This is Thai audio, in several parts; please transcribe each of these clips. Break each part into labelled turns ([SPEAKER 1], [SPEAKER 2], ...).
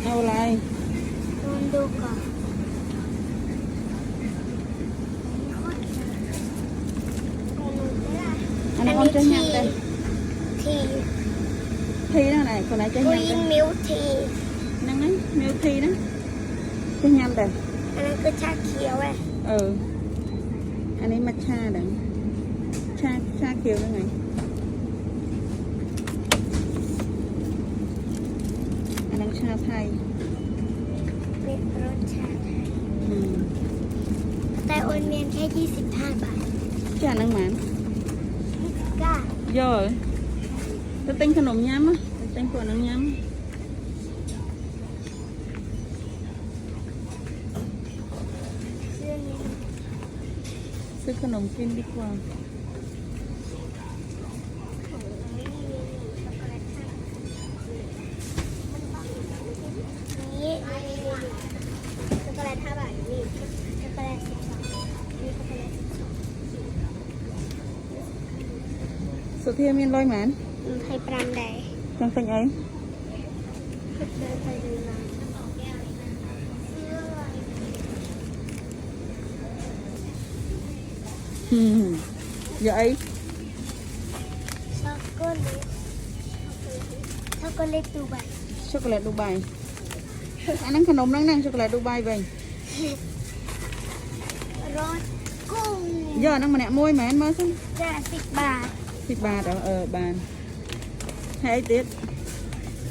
[SPEAKER 1] เอาอะไร
[SPEAKER 2] ดูก่อน
[SPEAKER 1] อันนั้นจะยังไง
[SPEAKER 2] ที
[SPEAKER 1] นั่นไหนคนไหนจะยังไง
[SPEAKER 2] มิลที
[SPEAKER 1] นั่นไงมิลทีนะจะยังไง
[SPEAKER 2] อันนั้นคือชาเขียวไง
[SPEAKER 1] อันนี้มัทฉะดังชาเขียวยังไงอันนั้นชาไทย
[SPEAKER 2] เป็นรสชาไทยแต่โอนเมียนแค่25 บาท
[SPEAKER 1] ชาหนังหมัน
[SPEAKER 2] ก้า
[SPEAKER 1] ย่อจะเป็นขนมย้ำอ่ะเป็นขวดน้ำย้ำซื้อขนมกินดีกว่า
[SPEAKER 2] นี่ช็อกโกแลต5 บาทนี่ช็อกโกแลต12นี่ช็อกโกแลต
[SPEAKER 1] สุดที่มีร้อยหมัน
[SPEAKER 2] ให้ปรามใด
[SPEAKER 1] จังเป็นไง
[SPEAKER 2] เดินไปเดินมา
[SPEAKER 1] เยอะไอ้
[SPEAKER 2] ช็อกโกแลตดูใบ
[SPEAKER 1] ช็อกโกแลตดูใบอันนั้นขนมนั่งช็อกโกแลตดูใบไป
[SPEAKER 2] รสกุ้ง
[SPEAKER 1] ย่อนั่งมาเนี่ยมวยแมนมาสิ
[SPEAKER 2] จะ10 บาท
[SPEAKER 1] 10 บาทบานให้ไอ้ติด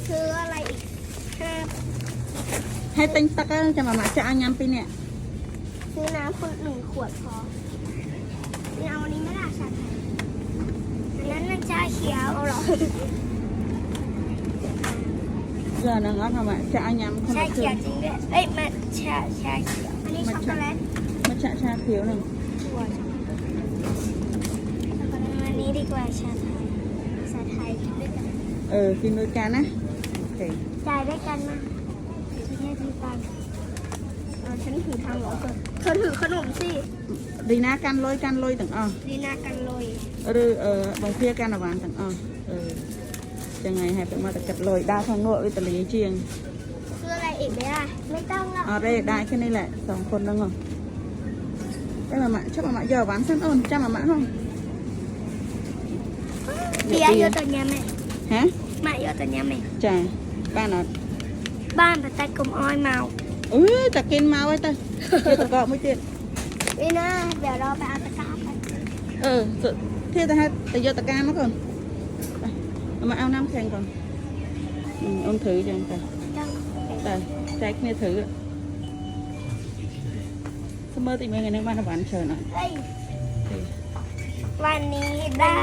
[SPEAKER 2] ซื้ออะไรอีก
[SPEAKER 1] ให้ติ้งตักจะมาจะเอายำปีเนี่ย
[SPEAKER 2] ซื้อน้ำคน1 ขวดพอเอาอันนี้ไม่ได้ชาไทยอันนั้นมันชาเขียวเอาหรอ
[SPEAKER 1] giờ nó ngót mà chả nhắm không
[SPEAKER 2] ชาเขียวจริงด้วยเอ้ยมาชาเขียวอันนี้ช็อกโกแลต
[SPEAKER 1] มาชาเขียวหนึ่ง
[SPEAKER 2] อันนี้ดีกว่าชาไทยกินด้วยกัน
[SPEAKER 1] กินด้วยกันนะโอเค
[SPEAKER 2] จ่ายด้วยกันนะฉันแค่ถือกันฉันถือทางหรอเธอถือขนมสิ
[SPEAKER 1] ดีนะกันลอยต่าง
[SPEAKER 2] ดีนะกันลอย
[SPEAKER 1] หรือบางเพี้ยกันหวานต่างยังไงให้เป็นมาแต่กัดลอยได้ทางโน้ตอิตาลีเชียง
[SPEAKER 2] ซื้ออะไรอีกไหมล่ะไม่ต้องแล้ว
[SPEAKER 1] ได้แค่นี้แหละ2 คนนั่งเหรอได้มาชอบมาเยอะหวานสั้นอ้นจ้ามาห้อง
[SPEAKER 2] เบียร์เยอะตัวนี้ไหม
[SPEAKER 1] ฮะ
[SPEAKER 2] มาเยอะตัวนี้ไหม
[SPEAKER 1] จ้าบ้านนอด
[SPEAKER 2] บ้านแต่กลมอ้อยเมา
[SPEAKER 1] จะกินมาไว้แต่เดี๋ยวตะกอไม่เจ็ด
[SPEAKER 2] นี่นะเดี๋ยวเราไปเอาตะกร้าไป
[SPEAKER 1] เที่ยวแต่เยอะตะกร้ามาก่อนมาเอาน้ำแข็งก่อนông thử cho anh ta trái kia thử sao mơ tìm ngày nay ban là bán chờ nè
[SPEAKER 2] วันนี้ได้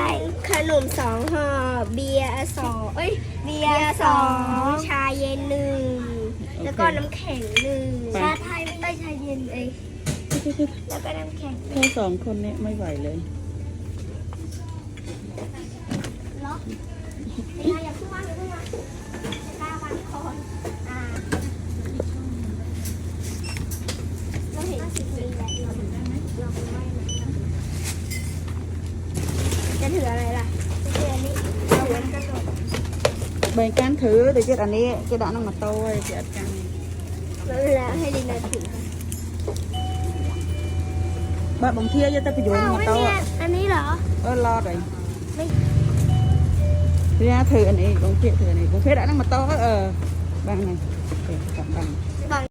[SPEAKER 2] ขนม2 ห่อเบียร์2ชาเย็น1แล้วก็น้ำแข็ง1ชาไทยไม่ได้ชาเย็นแล้วก็น้ำแข็ง
[SPEAKER 1] แค่2 คนเนี่ยไม่ไหวเลย
[SPEAKER 2] อย่าขึ้นมากล้าวันคอนเราเห็นสิ่งนี้แล้วเราไม่จะถืออะไรล่ะจะถืออันนี้เอาไว้กระโดด
[SPEAKER 1] แบ่งกันถือเดี๋ยวเจ็ดอันนี้จะด่าน้ำมาโต้เจ็ดกัน
[SPEAKER 2] แล้วให้ดีนาถือ
[SPEAKER 1] บ้าบางทีจะไปอยู่น้ำมาโต้
[SPEAKER 2] อันนี้เหรอ
[SPEAKER 1] รอดเลยra thử anh ấy bông kia thử này bông kia đã đang mà to bang này bang